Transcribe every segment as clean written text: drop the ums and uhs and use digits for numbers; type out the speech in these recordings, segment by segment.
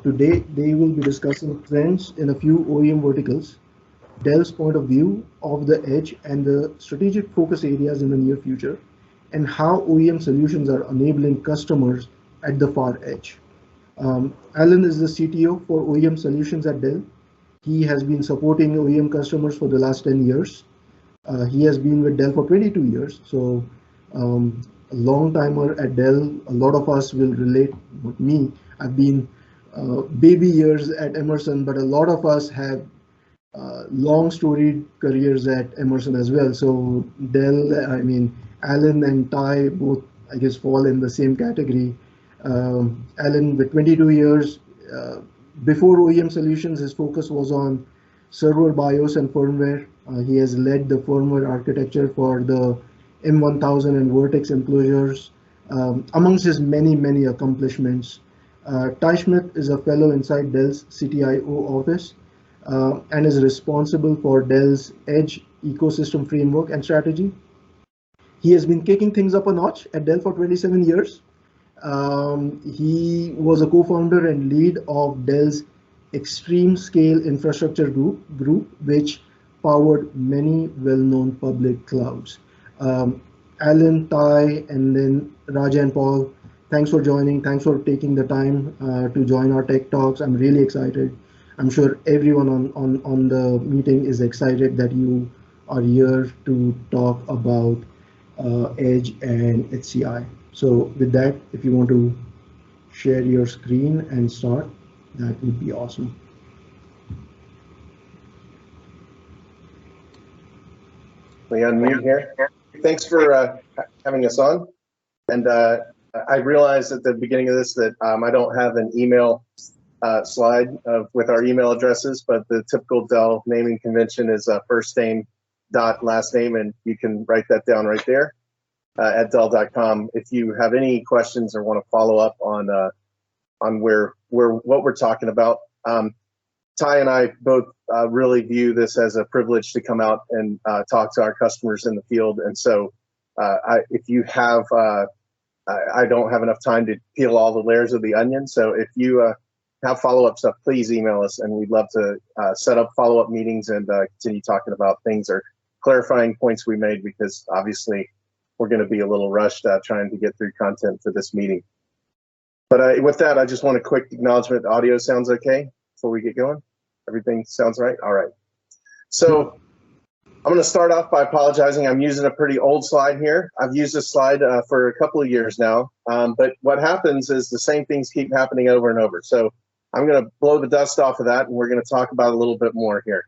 Today, they will be discussing trends in a few OEM verticals, Dell's point of view of the edge and the strategic focus areas in the near future, and how OEM solutions are enabling customers at the far edge. Alan is the CTO for OEM solutions at Dell. He has been supporting OEM customers for the last 10 years. He has been with Dell for 22 years, so a long timer at Dell. A lot of us will relate. With me, I've been baby years at Emerson, but a lot of us have long storied careers at Emerson as well. So Dell, I mean, Alan and Tai both, I guess, fall in the same category. Alan, with 22 years, before OEM solutions, his focus was on server BIOS and firmware. He has led the firmware architecture for the M1000 and Vertex enclosures, amongst his many accomplishments. Tai Schmidt is a fellow inside Dell's CTIO office and is responsible for Dell's Edge ecosystem framework and strategy. He has been kicking things up a notch at Dell for 27 years. He was a co-founder and lead of Dell's Extreme Scale Infrastructure Group, which powered many well-known public clouds. Alan, Tai, and then Raja and Paul, thanks for joining. Thanks for taking the time to join our tech talks. I'm really excited. I'm sure everyone on the meeting is excited that you are here to talk about Edge and HCI. So with that, if you want to share your screen and start, that would be awesome. We unmute here. Thanks for having us on. And I realized at the beginning of this that I don't have an email slide with our email addresses, but the typical Dell naming convention is first name dot last name, and you can write that down right there at Dell.com. If you have any questions or want to follow up on what we're talking about, Tai and I both really view this as a privilege to come out and talk to our customers in the field. And so if you have, I don't have enough time to peel all the layers of the onion. So if you have follow-up stuff, please email us, and we'd love to set up follow-up meetings and continue talking about things or clarifying points we made, because obviously we're going to be a little rushed trying to get through content for this meeting. But with that, I just want a quick acknowledgement. The audio sounds okay before we get going? Everything sounds right? All right. So I'm going to start off by apologizing. I'm using a pretty old slide here. I've used this slide for a couple of years now, but what happens is the same things keep happening over and over. So I'm going to blow the dust off of that, and we're going to talk about a little bit more here.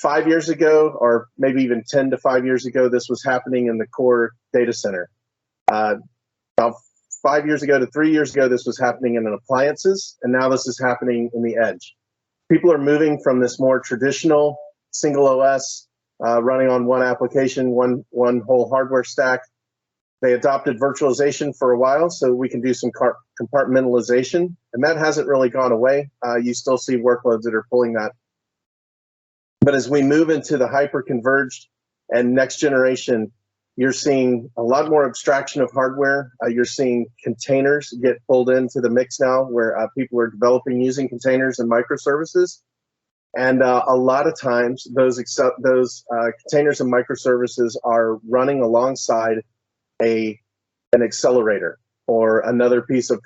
5 years ago, or maybe even 10 to 5 years ago, this was happening in the core data center. About 5 years ago to 3 years ago, this was happening in the appliances, and now this is happening in the edge. People are moving from this more traditional single OS running on one application, one whole hardware stack. They adopted virtualization for a while so we can do some compartmentalization, and that hasn't really gone away. You still see workloads that are pulling that. But as we move into the hyper-converged and next generation, you're seeing a lot more abstraction of hardware. You're seeing containers get pulled into the mix now, where people are developing using containers and microservices. And a lot of times, those containers and microservices are running alongside an accelerator or another piece of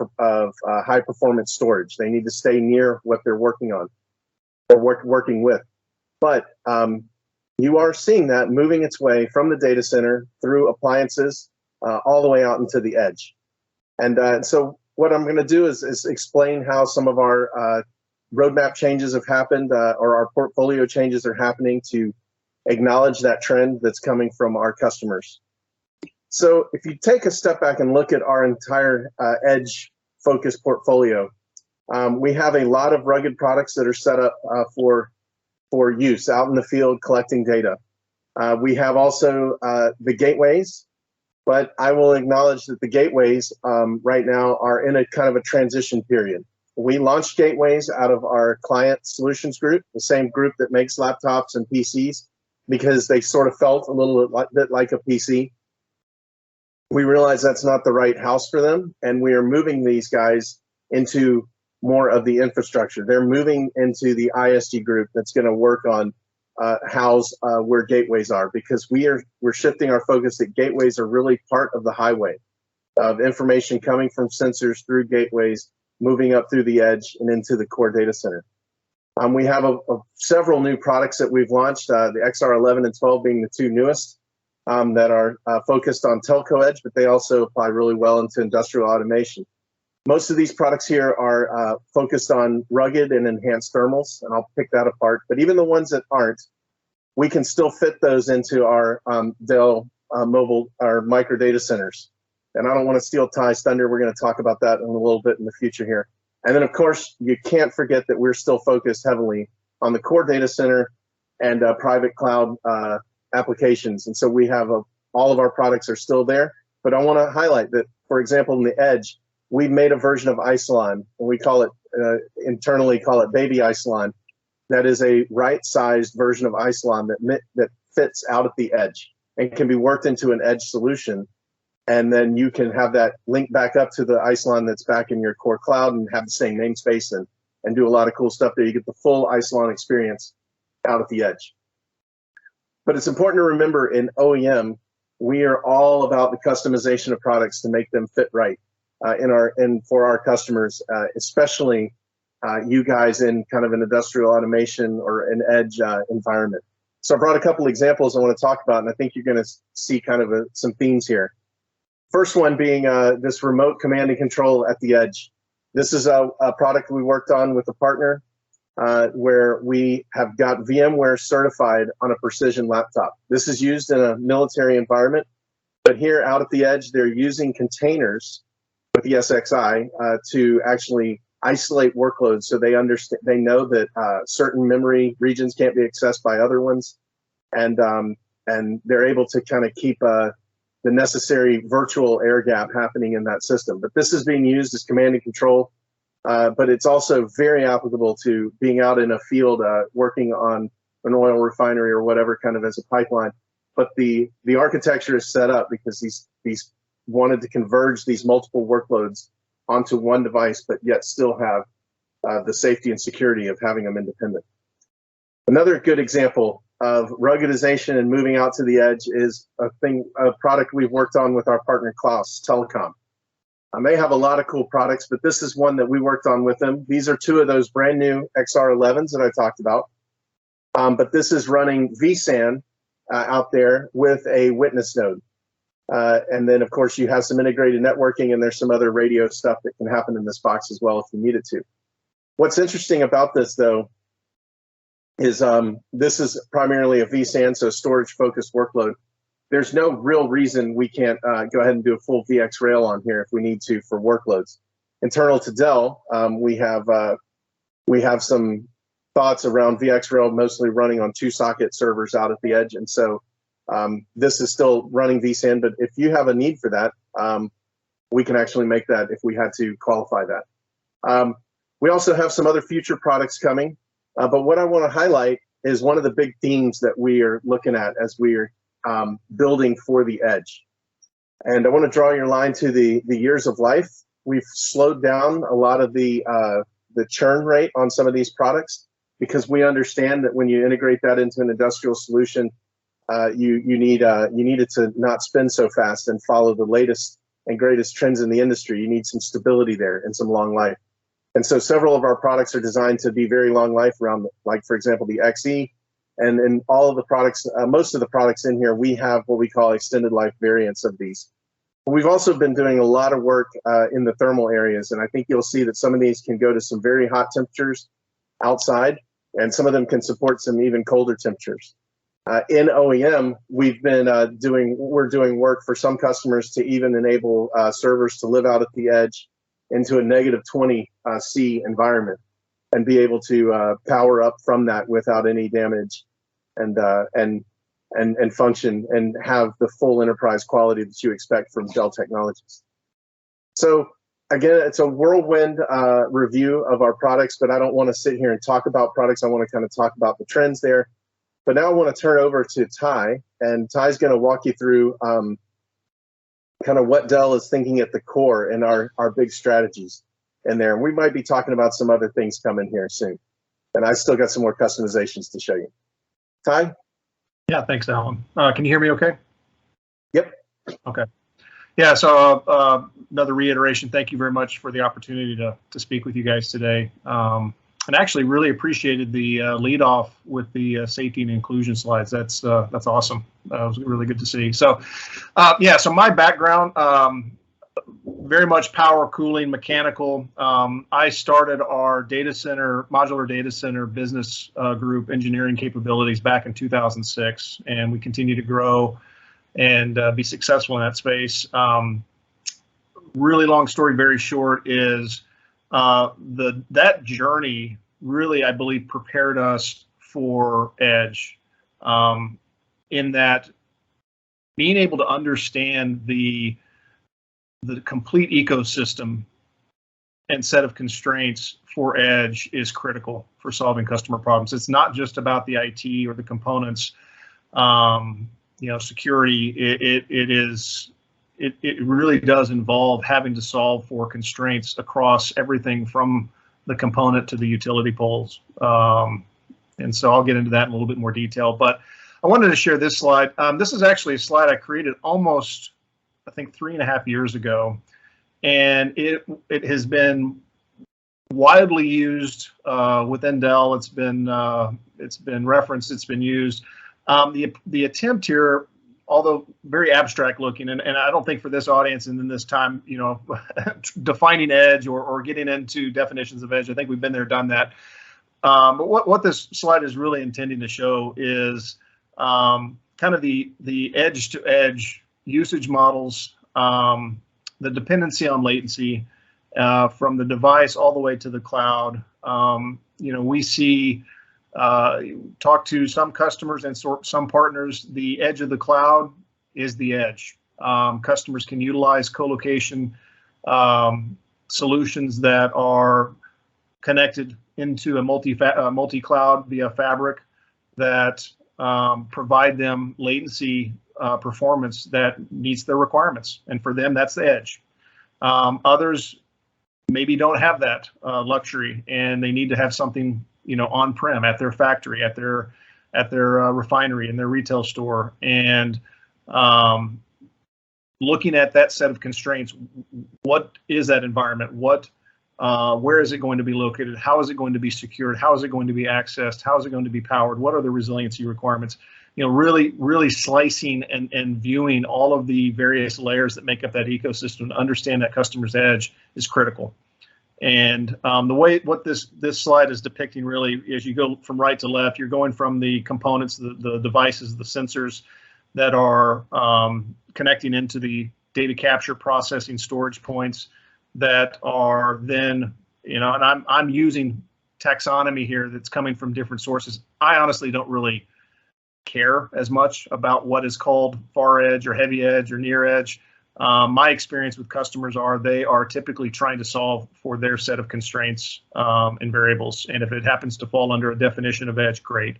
high-performance storage. They need to stay near what they're working on or working with. But you are seeing that moving its way from the data center through appliances all the way out into the edge. And so what I'm going to do is explain how some of our roadmap changes have happened or our portfolio changes are happening to acknowledge that trend that's coming from our customers. So if you take a step back and look at our entire edge-focused portfolio, we have a lot of rugged products that are set up for use out in the field collecting data. We have also the gateways, but I will acknowledge that the gateways right now are in a kind of a transition period. We launched gateways out of our client solutions group, the same group that makes laptops and PCs, because they sort of felt a little bit like a PC. We realized that's not the right house for them, and we are moving these guys into more of the infrastructure. They're moving into the ISG group that's going to work on house where gateways are, because we're shifting our focus that gateways are really part of the highway of information coming from sensors through gateways, moving up through the edge and into the core data center. We have several new products that we've launched, the XR11 and 12 being the two newest that are focused on telco edge, but they also apply really well into industrial automation. Most of these products here are focused on rugged and enhanced thermals, and I'll pick that apart. But even the ones that aren't, we can still fit those into our Dell mobile, our micro data centers. And I don't want to steal Ty's thunder. We're going to talk about that in a little bit in the future here. And then, of course, you can't forget that we're still focused heavily on the core data center and private cloud applications. And so we have all of our products are still there. But I want to highlight that, for example, in the edge, we've made a version of Isilon, and we call it internally call it Baby Isilon. That is a right-sized version of Isilon that fits out at the edge and can be worked into an edge solution. And then you can have that link back up to the Isilon that's back in your core cloud and have the same namespace and do a lot of cool stuff there. You get the full Isilon experience out at the edge. But it's important to remember in OEM, we are all about the customization of products to make them fit right for our customers, especially you guys in kind of an industrial automation or an edge environment. So I brought a couple examples I want to talk about, and I think you're going to see kind of some themes here. First one being this remote command and control at the edge. This is a product we worked on with a partner where we have got VMware certified on a precision laptop. This is used in a military environment, but here out at the edge, they're using containers with the SXI to actually isolate workloads, so they understand, they know that certain memory regions can't be accessed by other ones, and they're able to kind of keep the necessary virtual air gap happening in that system. But this is being used as command and control, but it's also very applicable to being out in a field working on an oil refinery or whatever kind of as a pipeline. But the architecture is set up because these wanted to converge these multiple workloads onto one device, but yet still have the safety and security of having them independent. Another good example of ruggedization and moving out to the edge is a product we've worked on with our partner Klaus Telecom. They have a lot of cool products, but this is one that we worked on with them. These are two of those brand new XR11s that I talked about. But this is running vSAN out there with a witness node. And then, of course, you have some integrated networking, and there's some other radio stuff that can happen in this box as well if you need it to. What's interesting about this, though, is this is primarily a vSAN, so storage-focused workload. There's no real reason we can't go ahead and do a full VxRail on here if we need to for workloads. Internal to Dell, we have some thoughts around VxRail mostly running on 2-socket servers out at the edge, and so this is still running vSAN, but if you have a need for that, we can actually make that if we had to qualify that. We also have some other future products coming, but what I want to highlight is one of the big themes that we are looking at as we are building for the edge. And I want to draw your line to the years of life. We've slowed down a lot of the churn rate on some of these products because we understand that when you integrate that into an industrial solution, you need it to not spin so fast and follow the latest and greatest trends in the industry. You need some stability there and some long life. And so several of our products are designed to be very long life around, like, for example, the XE. And in all of the products, most of the products in here, we have what we call extended life variants of these. We've also been doing a lot of work in the thermal areas. And I think you'll see that some of these can go to some very hot temperatures outside, and some of them can support some even colder temperatures. In OEM, we're doing work for some customers to even enable servers to live out at the edge into a -20 C environment and be able to power up from that without any damage and function and have the full enterprise quality that you expect from Dell Technologies. So again, it's a whirlwind review of our products, but I don't want to sit here and talk about products. I want to kind of talk about the trends there. But now I want to turn over to Tai, and Tai's going to walk you through kind of what Dell is thinking at the core and our big strategies. in there. And we might be talking about some other things coming here soon. And I still got some more customizations to show you. Tai? Yeah, thanks, Alan. Can you hear me okay? Yep. Okay. Yeah, so another reiteration, thank you very much for the opportunity to speak with you guys today. And actually really appreciated the lead off with the safety and inclusion slides. That's awesome. That was really good to see. So yeah, so my background, very much power, cooling, mechanical. I started our modular data center business group engineering capabilities back in 2006, and we continue to grow and be successful in that space. Really long story, very short, is that journey really, I believe, prepared us for Edge, in that being able to understand the complete ecosystem and set of constraints for Edge is critical for solving customer problems. It's not just about the IT or the components, security. It really does involve having to solve for constraints across everything from the component to the utility poles. And so I'll get into that in a little bit more detail, but I wanted to share this slide. This is actually a slide I created almost, I think, 3.5 years ago, and it has been widely used within Dell. It's been referenced. It's been used. The attempt here, although very abstract looking, and I don't think for this audience and in this time, defining Edge or getting into definitions of Edge, I think we've been there, done that. But what this slide is really intending to show is kind of the edge to edge usage models, the dependency on latency from the device all the way to the cloud. We see, talk to some customers and some partners, the edge of the cloud is the edge. Customers can utilize co-location solutions that are connected into a multi-cloud via fabric that provide them latency performance that meets their requirements. And for them, that's the edge. Others maybe don't have that luxury, and they need to have something on-prem at their factory, at their refinery, in their retail store, and looking at that set of constraints. What is that environment? Where is it going to be located? How is it going to be secured? How is it going to be accessed? How is it going to be powered? What are the resiliency requirements? Really slicing and viewing all of the various layers that make up that ecosystem to understand that customer's edge is critical. And the way what this slide is depicting, really, as you go from right to left, you're going from the components, the devices, the sensors that are connecting into the data capture, processing, storage points that are then, and I'm using taxonomy here that's coming from different sources. I honestly don't really care as much about what is called far edge or heavy edge or near edge. My experience with customers they are typically trying to solve for their set of constraints and variables. And if it happens to fall under a definition of edge, great.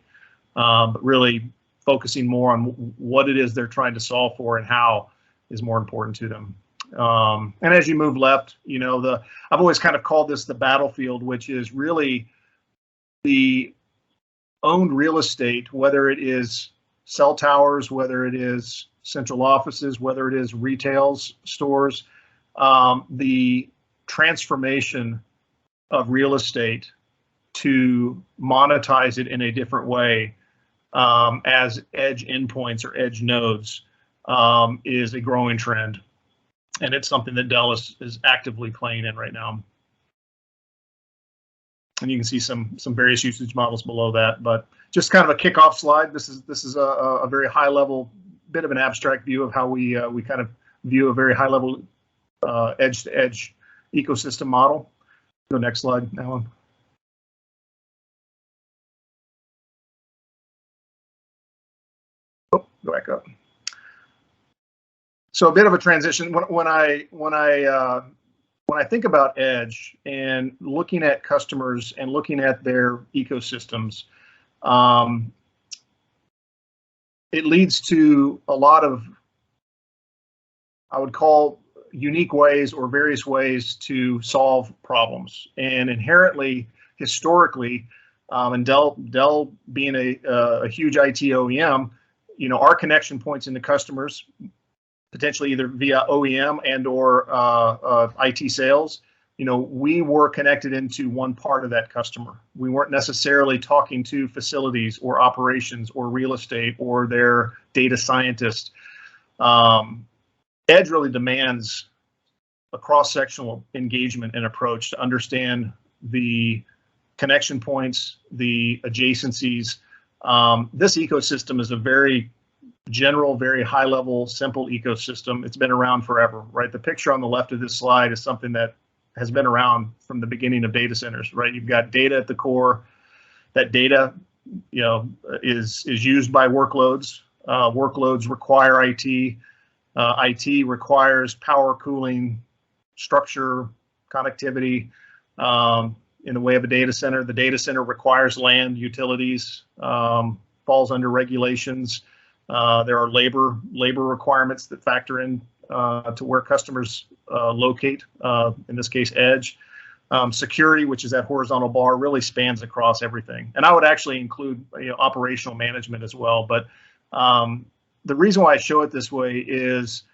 But really focusing more on what it is they're trying to solve for and how is more important to them. And as you move left, I've always kind of called this the battlefield, which is really the owned real estate, whether it is cell towers, whether it is central offices, whether it is retail stores, the transformation of real estate to monetize it in a different way as edge endpoints or edge nodes is a growing trend. And it's something that Dell is actively playing in right now. And you can see some various usage models below that, but just kind of a kickoff slide. This is a very high level, bit of an abstract view of how we kind of view a very high level edge to edge ecosystem model. Go next slide, Alan. Oh, go back up. So a bit of a transition. When I think about edge and looking at customers and looking at their ecosystems, it leads to a lot of, I would call, unique ways or various ways to solve problems. And inherently, historically, and Dell being a huge IT OEM, our connection points into customers, potentially either via OEM and or IT sales, we were connected into one part of that customer. We weren't necessarily talking to facilities or operations or real estate or their data scientists. Edge really demands a cross-sectional engagement and approach to understand the connection points, the adjacencies. This ecosystem is a very general, very high-level, simple ecosystem. It's been around forever, right? The picture on the left of this slide is something that has been around from the beginning of data centers, right? You've got data at the core. That data, is used by workloads. Workloads require IT. IT requires power, cooling, structure, connectivity. In the way of a data center, the data center requires land, utilities, falls under regulations. There are labor requirements that factor in to where customers locate, in this case, edge. Security, which is that horizontal bar, really spans across everything. And I would actually include operational management as well. But the reason why I show it this way is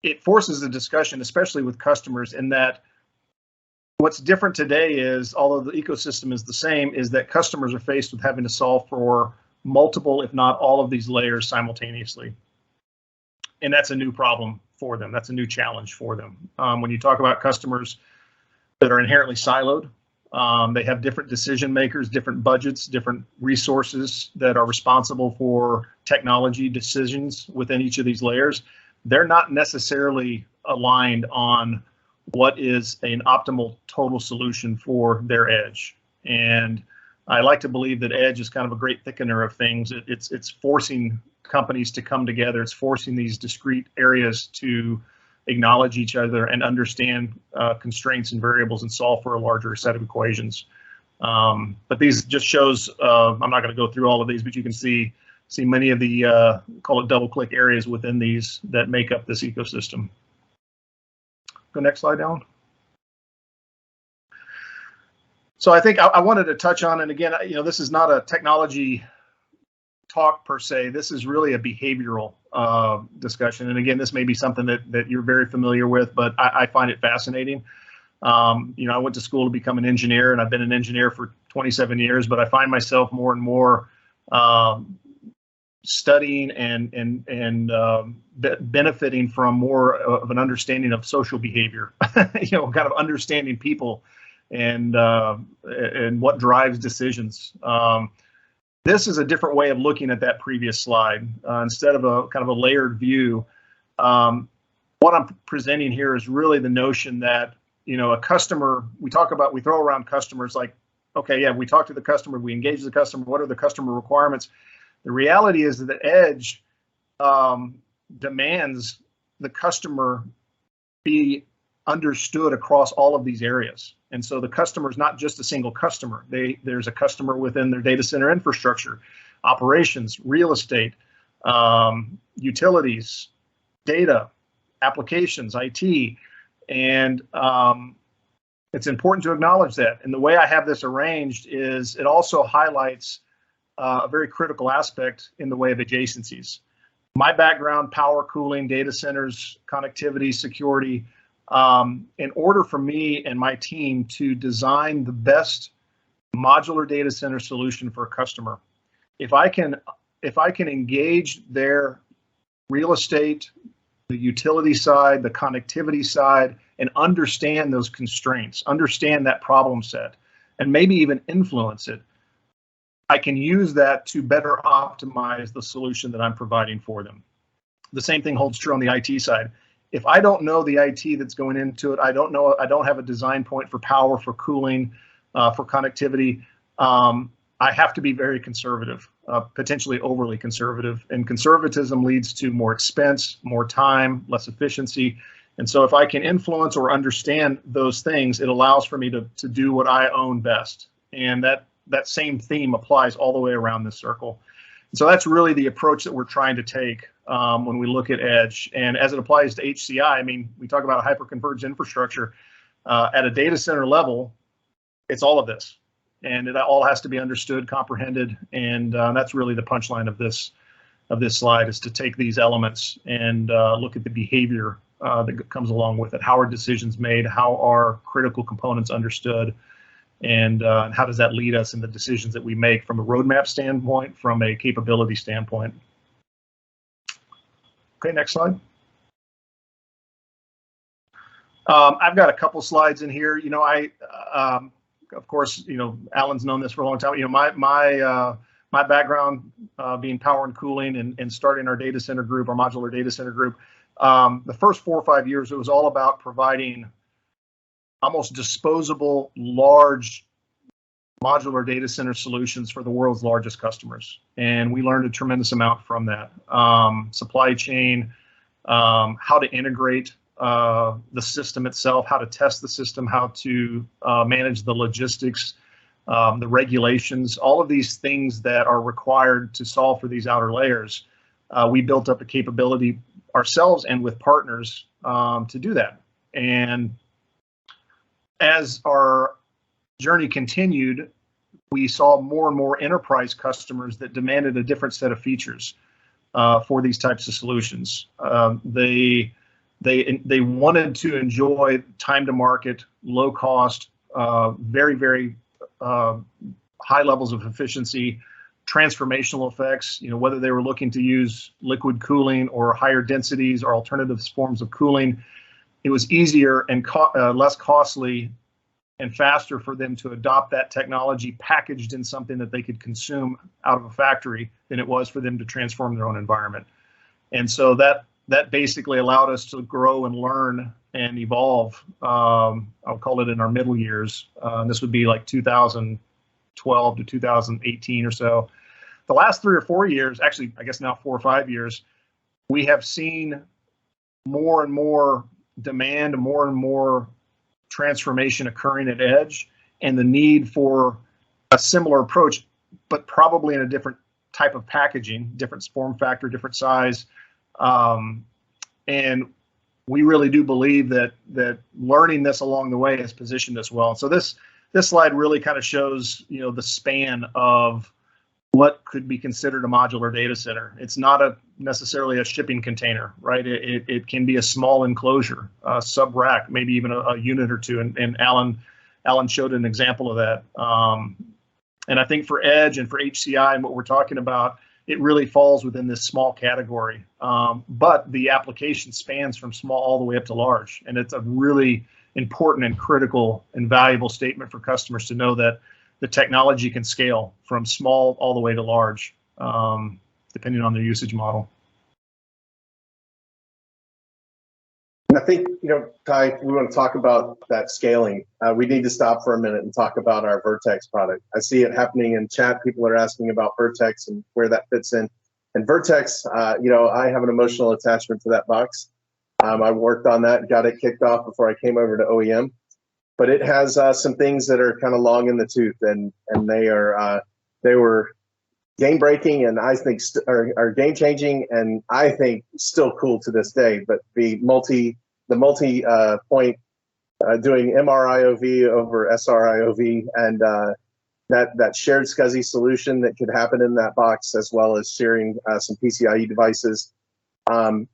it forces a discussion, especially with customers, in that what's different today is, although the ecosystem is the same, is that customers are faced with having to solve for multiple, if not all of these layers simultaneously. And that's a new problem for them. That's a new challenge for them. When you talk about customers that are inherently siloed, they have different decision makers, different budgets, different resources that are responsible for technology decisions within each of these layers. They're not necessarily aligned on what is an optimal total solution for their edge. And I like to believe that edge is kind of a great thickener of things. It's forcing companies to come together. It's forcing these discrete areas to acknowledge each other and understand constraints and variables and solve for a larger set of equations. But these just shows, I'm not going to go through all of these, but you can see many of the, call it double click areas within these that make up this ecosystem. Go next slide down. So I think I wanted to touch on, and again, this is not a technology talk per se. This is really a behavioral discussion. And again, this may be something that you're very familiar with, but I find it fascinating. I went to school to become an engineer, and I've been an engineer for 27 years, but I find myself more and more studying and benefiting from more of an understanding of social behavior, kind of understanding people and what drives decisions. This is a different way of looking at that previous slide. Instead of a kind of a layered view, what I'm presenting here is really the notion that, a customer, we throw around customers like, okay, yeah, we talk to the customer, we engage the customer, what are the customer requirements? The reality is that edge demands the customer be understood across all of these areas. And so the customer is not just a single customer. There's a customer within their data center infrastructure, operations, real estate, utilities, data, applications, IT. And it's important to acknowledge that. And the way I have this arranged is it also highlights a very critical aspect in the way of adjacencies. My background, power, cooling, data centers, connectivity, security. In order for me and my team to design the best modular data center solution for a customer, if I can engage their real estate, the utility side, the connectivity side, and understand those constraints, understand that problem set, and maybe even influence it, I can use that to better optimize the solution that I'm providing for them. The same thing holds true on the IT side. If I don't know the IT that's going into it, I don't have a design point for power, for cooling, for connectivity, I have to be very conservative, potentially overly conservative. And conservatism leads to more expense, more time, less efficiency. And so if I can influence or understand those things, it allows for me to do what I own best. And that same theme applies all the way around this circle. And so that's really the approach that we're trying to take when we look at edge. And as it applies to HCI, I mean, we talk about hyperconverged infrastructure. At a data center level, it's all of this. And it all has to be understood, comprehended, and that's really the punchline of this slide, is to take these elements and look at the behavior that comes along with it. How are decisions made? How are critical components understood? And how does that lead us in the decisions that we make from a roadmap standpoint, from a capability standpoint? Okay, next slide. I've got a couple slides in here. You know, of course, you know, Alan's known this for a long time. You know, my background being power and cooling and starting our data center group, our modular data center group, the first 4 or 5 years, it was all about providing almost disposable, large modular data center solutions for the world's largest customers. And we learned a tremendous amount from that. Supply chain, how to integrate the system itself, how to test the system, how to manage the logistics, the regulations, all of these things that are required to solve for these outer layers. We built up a capability ourselves and with partners to do that. And as our journey continued, we saw more and more enterprise customers that demanded a different set of features for these types of solutions. They wanted to enjoy time to market, low cost, very, very high levels of efficiency, transformational effects, you know, whether they were looking to use liquid cooling or higher densities or alternative forms of cooling. It was easier and less costly and faster for them to adopt that technology packaged in something that they could consume out of a factory than it was for them to transform their own environment. And so that basically allowed us to grow and learn and evolve. I'll call it in our middle years. This would be like 2012 to 2018 or so. The last 3 or 4 years, actually, I guess now 4 or 5 years, we have seen more and more demand, more and more transformation occurring at edge, and the need for a similar approach, but probably in a different type of packaging, different form factor, different size. And we really do believe that learning this along the way has positioned us well. So this slide really kind of shows, you know, the span of what could be considered a modular data center. It's not necessarily a shipping container, right? It can be a small enclosure, a sub rack, maybe even a unit or two. And Alan showed an example of that. And I think for edge and for HCI and what we're talking about, it really falls within this small category. But the application spans from small all the way up to large. And it's a really important and critical and valuable statement for customers to know that the technology can scale from small all the way to large, depending on their usage model. And I think, you know, Tai, we want to talk about that scaling. We need to stop for a minute and talk about our Vertex product. I see it happening in chat. People are asking about Vertex and where that fits in. And Vertex, you know, I have an emotional attachment to that box. I worked on that, got it kicked off before I came over to OEM. But it has some things that are kind of long in the tooth, and they were game breaking, and I think are game changing, and I think still cool to this day. But the multi point doing MRIOV over SRIOV, and that shared SCSI solution that could happen in that box, as well as sharing some PCIe devices,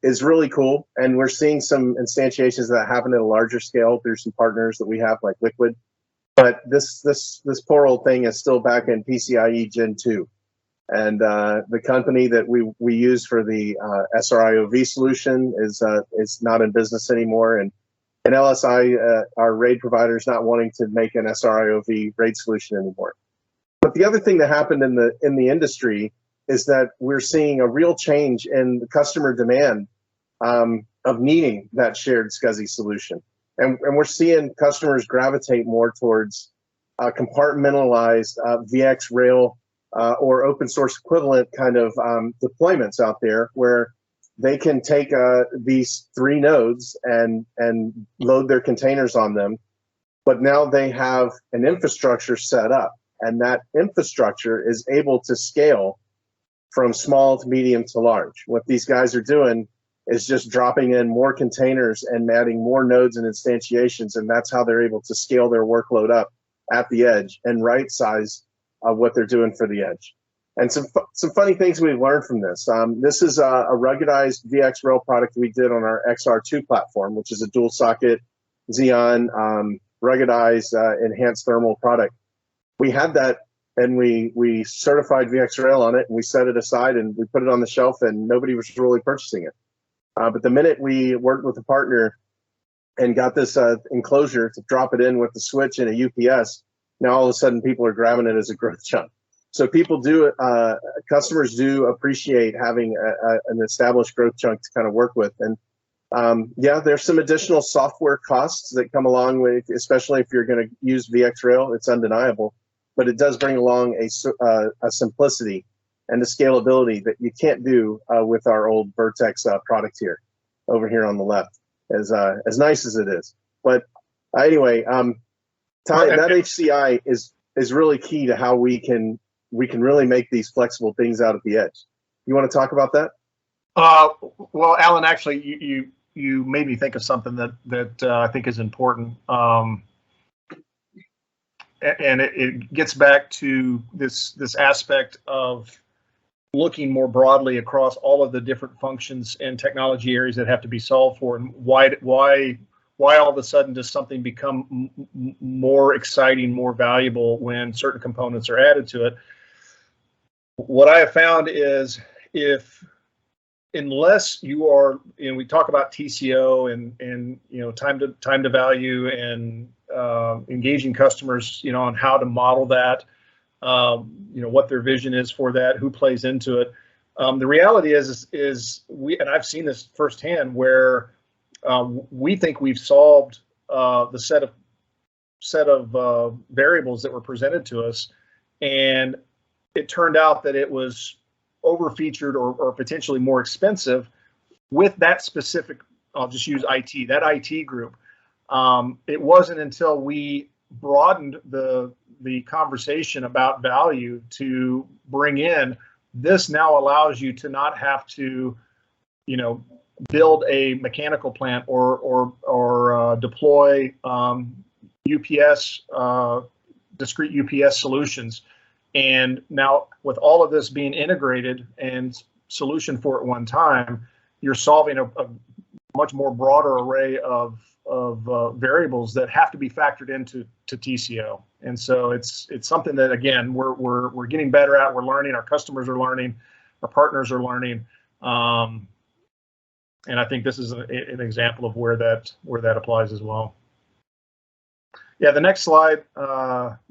is really cool. And we're seeing some instantiations that happen at a larger scale through some partners that we have, like Liquid. But this poor old thing is still back in PCIe Gen 2. And the company that we use for the SRIOV solution is not in business anymore. And LSI, our RAID provider, is not wanting to make an SRIOV RAID solution anymore. But the other thing that happened in the industry is that we're seeing a real change in the customer demand of needing that shared SCSI solution. And we're seeing customers gravitate more towards compartmentalized VxRail or open source equivalent kind of deployments out there, where they can take these 3 nodes and load their containers on them. But now they have an infrastructure set up, and that infrastructure is able to scale from small to medium to large. What these guys are doing is just dropping in more containers and adding more nodes and instantiations, and that's how they're able to scale their workload up at the edge and right size what they're doing for the edge. And some funny things we've learned from this. This is a ruggedized VxRail product we did on our XR2 platform, which is a dual socket Xeon ruggedized enhanced thermal product. We had that, and we certified VxRail on it, and we set it aside and we put it on the shelf, and nobody was really purchasing it. But the minute we worked with a partner and got this enclosure to drop it in with the switch and a UPS, now all of a sudden people are grabbing it as a growth chunk. So people do, customers do appreciate having an established growth chunk to kind of work with. And yeah, there's some additional software costs that come along with, especially if you're going to use VxRail, it's undeniable, but it does bring along a simplicity and the scalability that you can't do with our old Vertex product here, over here on the left, as nice as it is. But anyway, Tai, that HCI is really key to how we can really make these flexible things out at the edge. You want to talk about that? Well, Alan, actually, you made me think of something that I think is important, and it gets back to this aspect of looking more broadly across all of the different functions and technology areas that have to be solved for, and why all of a sudden does something become more exciting, more valuable when certain components are added to it. What I have found is unless you are, we talk about TCO and time to value and engaging customers, on how to model that, what their vision is for that, who plays into it. The reality is and I've seen this firsthand, where we think we've solved the set of variables that were presented to us, and it turned out that it was over-featured or potentially more expensive with that specific, I'll just use IT, that IT group. It wasn't until we broadened the conversation about value to bring in, this now allows you to not have to, build a mechanical plant or deploy UPS, discrete UPS solutions. And now with all of this being integrated and solution for at one time, you're solving a much more broader array of variables that have to be factored into TCO. And so it's something that, again, we're getting better at. We're learning. Our customers are learning. Our partners are learning. And I think this is an example of where that applies as well. Yeah, the next slide,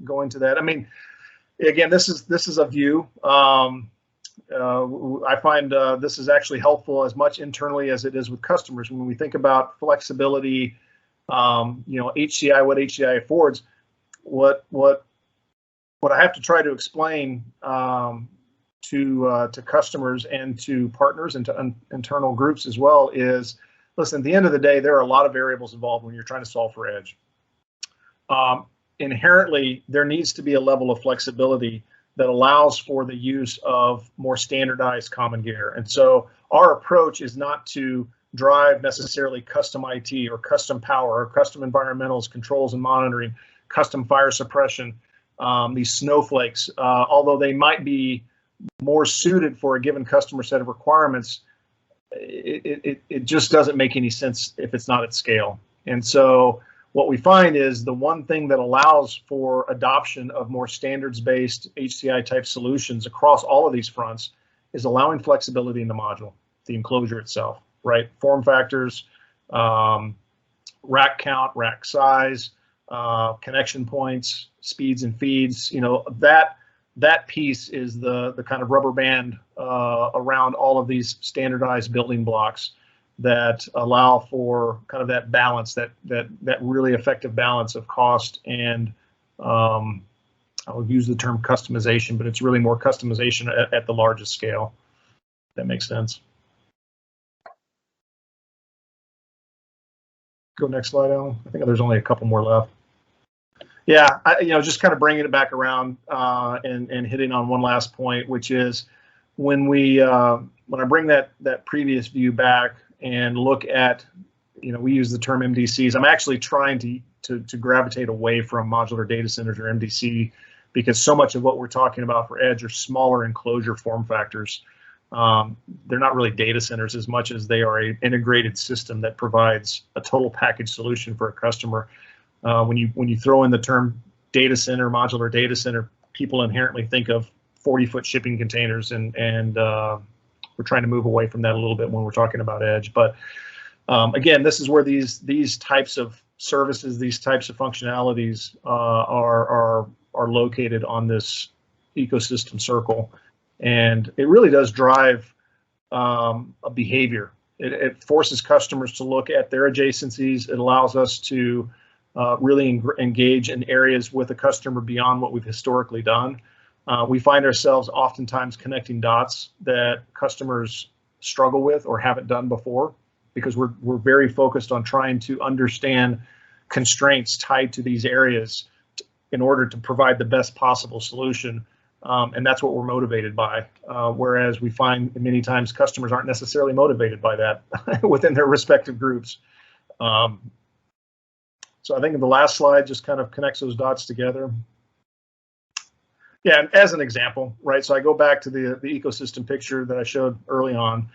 going to that. I mean, again, this is a view. I find this is actually helpful as much internally as it is with customers. When we think about flexibility, HCI, what HCI affords, what I have to try to explain to customers and to partners and to internal groups as well is, listen, at the end of the day, there are a lot of variables involved when you're trying to solve for edge. Inherently, there needs to be a level of flexibility that allows for the use of more standardized common gear. And so our approach is not to drive necessarily custom IT or custom power or custom environmentals, controls and monitoring, custom fire suppression, these snowflakes, although they might be more suited for a given customer set of requirements, it just doesn't make any sense if it's not at scale. And so what we find is the one thing that allows for adoption of more standards-based HCI type solutions across all of these fronts is allowing flexibility in the module, the enclosure itself, right? Form factors, rack count, rack size, connection points, speeds and feeds, that piece is the kind of rubber band around all of these standardized building blocks that allow for kind of that balance, that really effective balance of cost and I'll use the term customization, but it's really more customization at the largest scale. If that makes sense. Go next slide, Alan. I think there's only a couple more left. Yeah, just kind of bringing it back around and hitting on one last point, which is when I bring that previous view back and look at, we use the term MDCs. I'm actually trying to gravitate away from modular data centers or MDC, because so much of what we're talking about for edge are smaller enclosure form factors. They're not really data centers as much as they are an integrated system that provides a total package solution for a customer. When you throw in the term data center, modular data center, people inherently think of 40-foot shipping containers, and we're trying to move away from that a little bit when we're talking about edge. But again, this is where these types of services, these types of functionalities are located on this ecosystem circle, and it really does drive a behavior. It forces customers to look at their adjacencies. It allows us to really engage in areas with a customer beyond what we've historically done. We find ourselves oftentimes connecting dots that customers struggle with or haven't done before, because we're very focused on trying to understand constraints tied to these areas in order to provide the best possible solution. And that's what we're motivated by. Whereas we find many times customers aren't necessarily motivated by that within their respective groups. So I think the last slide just kind of connects those dots together. Yeah, and as an example, right? So I go back to the ecosystem picture that I showed early on,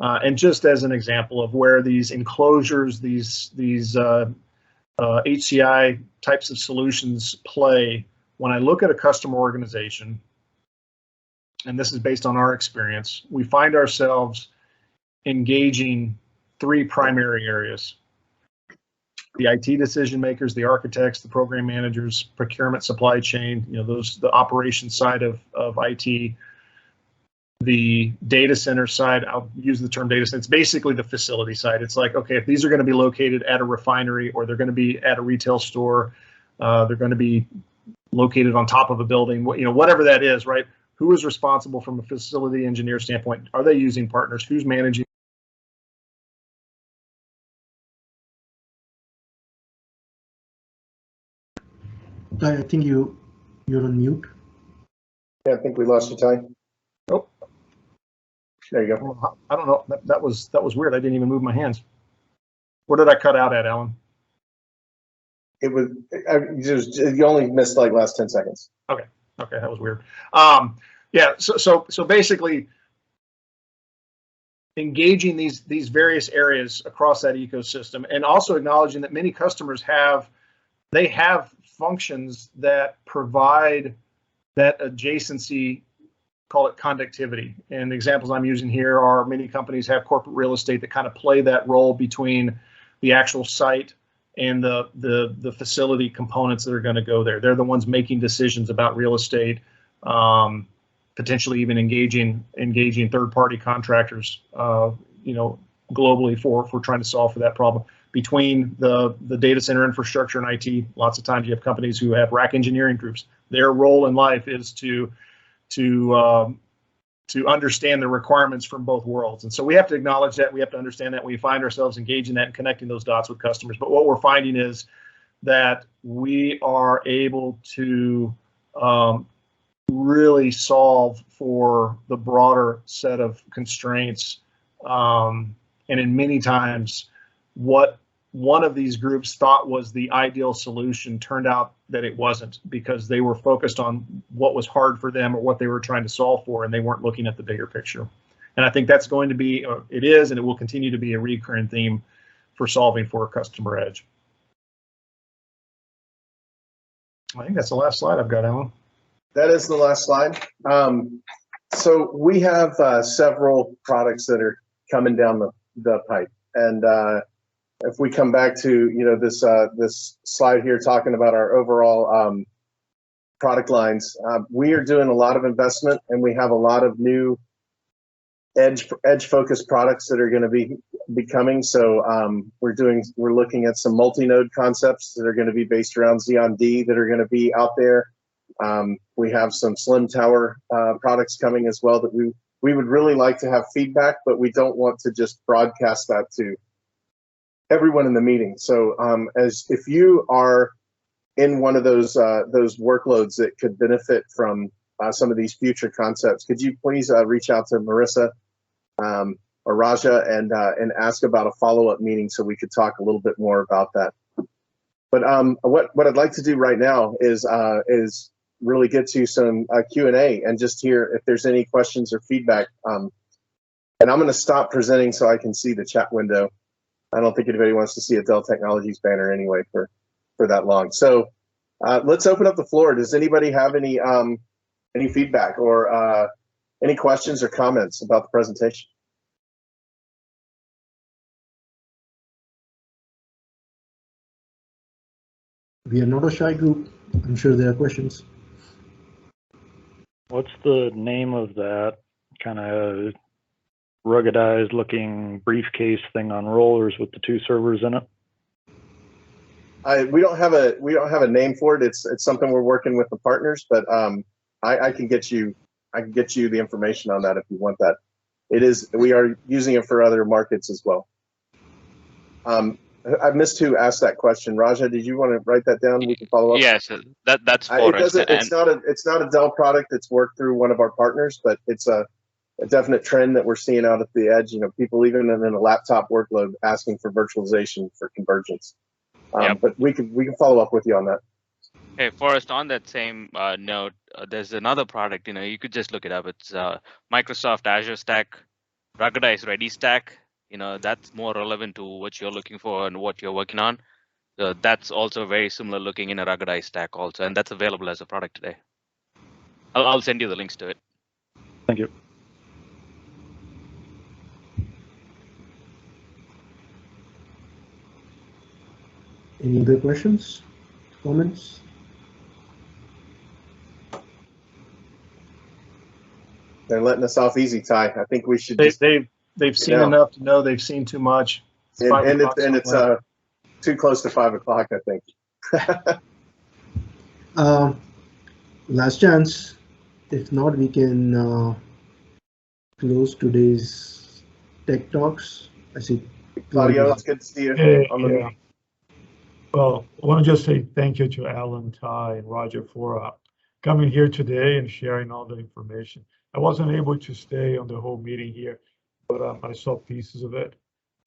and just as an example of where these enclosures, these HCI types of solutions play. When I look at a customer organization, and this is based on our experience, we find ourselves engaging three primary areas: the IT decision makers, the architects, the program managers, procurement, supply chain, the operations side of IT, the data center side. I'll use the term data center. It's basically the facility side. It's like, okay, if these are going to be located at a refinery, or they're going to be at a retail store, they're going to be located on top of a building, whatever that is, right? Who is responsible from a facility engineer standpoint? Are they using partners? Who's managing? I think you're on mute. Yeah, I think we lost you, Ty. Oh, there you go. I don't know. That was weird. I didn't even move my hands. Where did I cut out at, Alan? It was you only missed like last 10 seconds. Okay, that was weird. Yeah, so basically engaging these various areas across that ecosystem, and also acknowledging that many customers have functions that provide that adjacency, call it conductivity. And the examples I'm using here are many companies have corporate real estate that kind of play that role between the actual site and the facility components that are going to go there. They're the ones making decisions about real estate, potentially even engaging third-party contractors, globally for trying to solve for that problem. Between the data center infrastructure and IT, lots of times you have companies who have rack engineering groups. Their role in life is to understand the requirements from both worlds. And so we have to acknowledge that, we have to understand that, we find ourselves engaging that and connecting those dots with customers. But what we're finding is that we are able to really solve for the broader set of constraints. And in many times, what one of these groups thought was the ideal solution turned out that it wasn't, because they were focused on what was hard for them or what they were trying to solve for, and they weren't looking at the bigger picture. And I think that's going to be, it is, and it will continue to be a recurring theme for solving for a customer edge. I think that's the last slide I've got, Alan. That is the last slide. So we have several products that are coming down the pipe, and if we come back to this slide here talking about our overall product lines, we are doing a lot of investment, and we have a lot of new edge focused products that are going to be coming. So we're looking at some multi-node concepts that are going to be based around Xeon D that are going to be out there. We have some slim tower products coming as well that we would really like to have feedback, but we don't want to just broadcast that to everyone in the meeting. So as if you are in one of those workloads that could benefit from some of these future concepts, could you please reach out to Marissa or Raja and ask about a follow-up meeting so we could talk a little bit more about that. But what I'd like to do right now is really get to some Q&A and just hear if there's any questions or feedback. And I'm going to stop presenting so I can see the chat window. I don't think anybody wants to see a Dell Technologies banner anyway for that long. So let's open up the floor. Does anybody have any feedback or any questions or comments about the presentation? We are not a shy group. I'm sure there are questions. What's the name of that kind of ruggedized looking briefcase thing on rollers with the 2 servers in it? We don't have a name for it. It's something we're working with the partners, but I can get you the information on that if you want that. We are using it for other markets as well. I missed who asked that question. Raja, did you want to write that down? We can follow up. Yes, that's for us. It's not a Dell product. It's worked through one of our partners, but it's a definite trend that we're seeing out at the edge. You know, people even in a laptop workload asking for virtualization for convergence. Yep. But we can follow up with you on that. Hey, Forrest, on that same note, there's another product. You know, you could just look it up. It's Microsoft Azure Stack, ruggedized Ready Stack. You know, that's more relevant to what you're looking for and what you're working on. So that's also very similar looking in a ruggedized stack also, and that's available as a product today. I'll send you the links to it. Thank you. Any other questions, comments? They're letting us off easy, Tai. I think we should. They've seen enough to know they've seen too much. It's too close to 5 o'clock, I think. Last chance. If not, we can close today's Tech Talks. I see. Claudio, it's good to see you. Yeah. Well, I want to just say thank you to Alan, Tai, and Roger for coming here today and sharing all the information. I wasn't able to stay on the whole meeting here, but I saw pieces of it.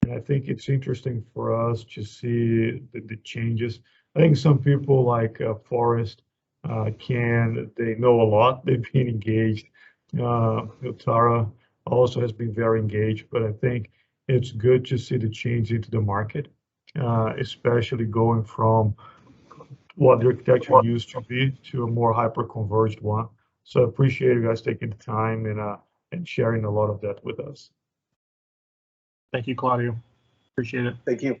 And I think it's interesting for us to see the changes. I think some people like Forrest, they know a lot. They've been engaged. Tara also has been very engaged, but I think it's good to see the change into the market, especially going from what the architecture used to be to a more hyper-converged one. So I appreciate you guys taking the time and sharing a lot of that with us. Thank you, Claudio. Appreciate it. Thank you.